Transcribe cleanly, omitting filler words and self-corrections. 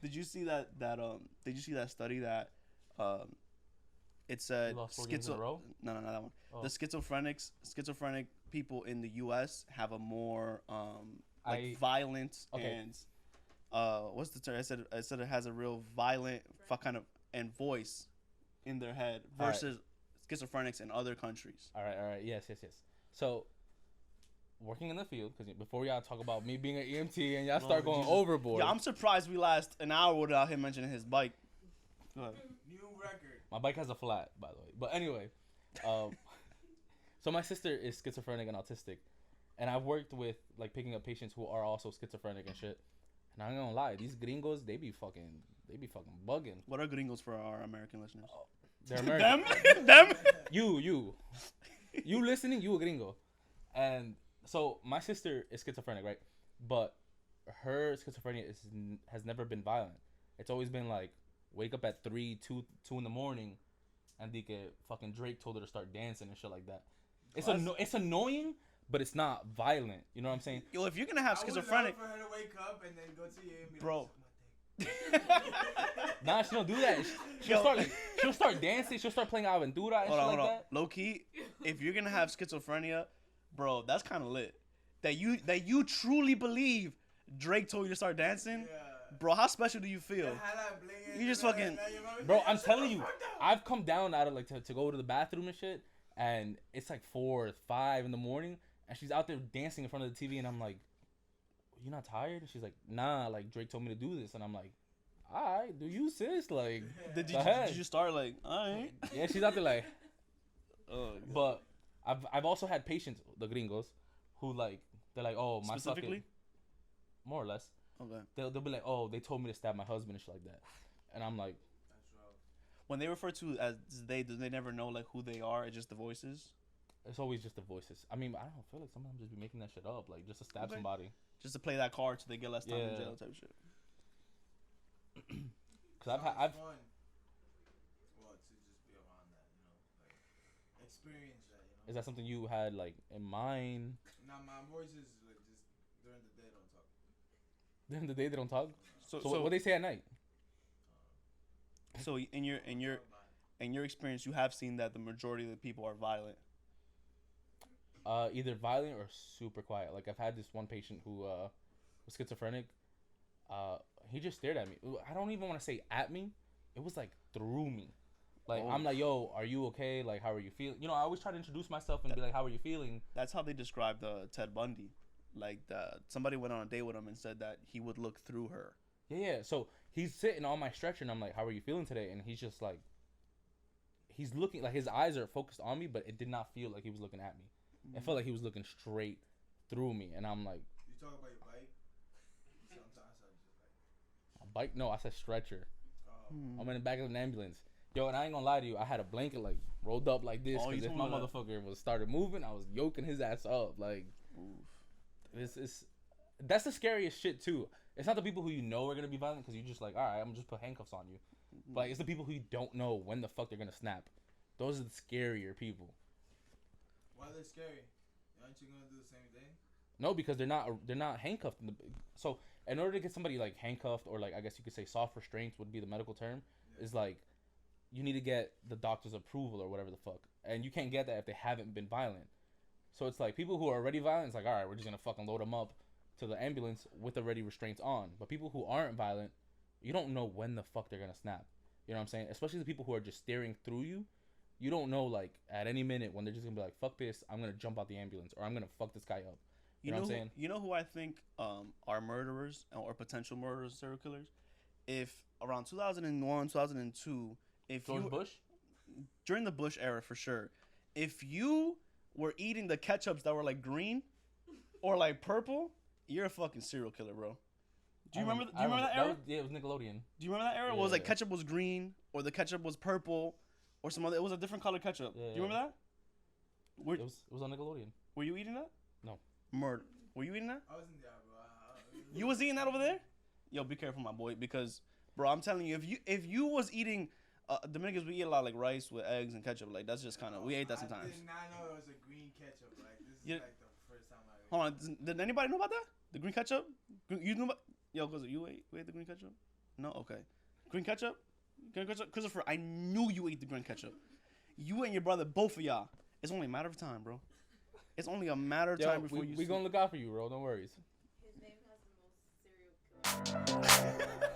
Did you see that Did you see that study that it said You lost 4 games in a row? No, not that one. Oh. The schizophrenic people in the U.S. have a more violent and what's the term? I said it has a real violent kind of and voice in their head versus schizophrenics in other countries. All right. Yes. So, working in the field, because before y'all talk about me being an EMT and y'all start going overboard. Yeah, I'm surprised we last an hour without him mentioning his bike. Go ahead. New record. My bike has a flat, by the way. But anyway, so my sister is schizophrenic and autistic, and I've worked with like picking up patients who are also schizophrenic and shit. And I'm not gonna lie, these gringos, they be fucking bugging. What are gringos for our American listeners? They're American. Them? You listening? You a gringo. And so my sister is schizophrenic, right? But her schizophrenia has never been violent. It's always been like wake up at 2 in the morning, and fucking Drake told her to start dancing and shit like that. It's annoying, but it's not violent. You know what I'm saying? Yo, if you're gonna have schizophrenic, I would love for her to wake up and then go to you and be bro. Nah, she don't do that. She'll start dancing. She'll start playing Aventura and shit like that. Low key, if you're gonna have schizophrenia, bro, that's kind of lit. That you truly believe Drake told you to start dancing, bro. How special do you feel? You just fucking, bro. I'm telling you, I've come down out of like to go to the bathroom and shit, and it's like 4 or 5 in the morning, and she's out there dancing in front of the TV, and I'm like, you not tired? And she's like, nah, like Drake told me to do this. And I'm like, alright, do you, sis? Like, did you start like, alright? Yeah, she's out there like, but I've also had patients, the gringos, who like, they're like, oh, my specifically, more or less. Okay. They'll be like, oh, they told me to stab my husband and shit like that. And I'm like, when they refer to as do they never know like who they are? It's just the voices. It's always just the voices. I mean, I don't feel like sometimes just be making that shit up, like just to stab somebody. Just to play that card so they get less time in jail type of shit. Cause I've fun. Well, to just be around that, like experience that, Is that something you had like in mind? Nah, my voice is like just during the day don't talk. During the day they don't talk. So what they say at night? So in your experience, you have seen that the majority of the people are violent. Either violent or super quiet. Like I've had this one patient who was schizophrenic. He just stared at me. I don't even want to say at me. It was like through me. Like I'm like, yo, are you okay? Like, how are you feeling? I always try to introduce myself and be like, how are you feeling? That's how they described Ted Bundy. Like somebody went on a date with him and said that he would look through her. Yeah. So he's sitting on my stretcher and I'm like, how are you feeling today? And he's just like, he's looking like his eyes are focused on me, but it did not feel like he was looking at me. It felt like he was looking straight through me, and I'm like, you talk about your bike? Sometimes I just like a bike? No, I said stretcher. Oh. I'm in the back of an ambulance. Yo, and I ain't gonna lie to you, I had a blanket like rolled up like this because if my motherfucker was started moving, I was yoking his ass up. Like, that's the scariest shit too. It's not the people who you know are gonna be violent because you just like, all right, I'm gonna just put handcuffs on you. But like, it's the people who you don't know when the fuck they're gonna snap. Those are the scarier people. Why are they scary? Aren't you gonna do the same thing? No, because they're not handcuffed. So in order to get somebody like handcuffed or like I guess you could say soft restraints would be the medical term, is like you need to get the doctor's approval or whatever the fuck, and you can't get that if they haven't been violent. So it's like people who are already violent, it's like, all right, we're just gonna fucking load them up to the ambulance with already restraints on. But people who aren't violent, you don't know when the fuck they're gonna snap. You know what I'm saying? Especially the people who are just staring through you. You don't know, like, at any minute when they're just going to be like, fuck this, I'm going to jump out the ambulance, or I'm going to fuck this guy up. You know what I'm saying? You know who I think are murderers or potential murderers, serial killers? If around 2001, 2002, George Bush? During the Bush era, for sure. If you were eating the ketchups that were, like, green or, like, purple, you're a fucking serial killer, bro. Do you remember that era? Yeah, it was Nickelodeon. Do you remember that era? Yeah. It was like ketchup was green or the ketchup was purple. Or some other, it was a different color ketchup. Yeah, do you remember that? It was on Nickelodeon. Were you eating that? No. Murder. Were you eating that? I wasn't there, bro. You was eating that over there? Yo, be careful, my boy, because, bro, I'm telling you, if you was eating, Dominicans, we eat a lot of, like, rice with eggs and ketchup. Like, that's just kind of, we ate that sometimes. I did not know it was a green ketchup. Like, this is like the first time I ate. Hold on, did anybody know about that? The green ketchup? You knew about, yo, cause you ate the green ketchup? No, okay. Green ketchup? Green ketchup? Christopher, I knew you ate the green ketchup. You and your brother, both of y'all. It's only a matter of time, bro. It's only a matter of time before we gonna look out for you, bro. Don't worry. His name has the most serial killer.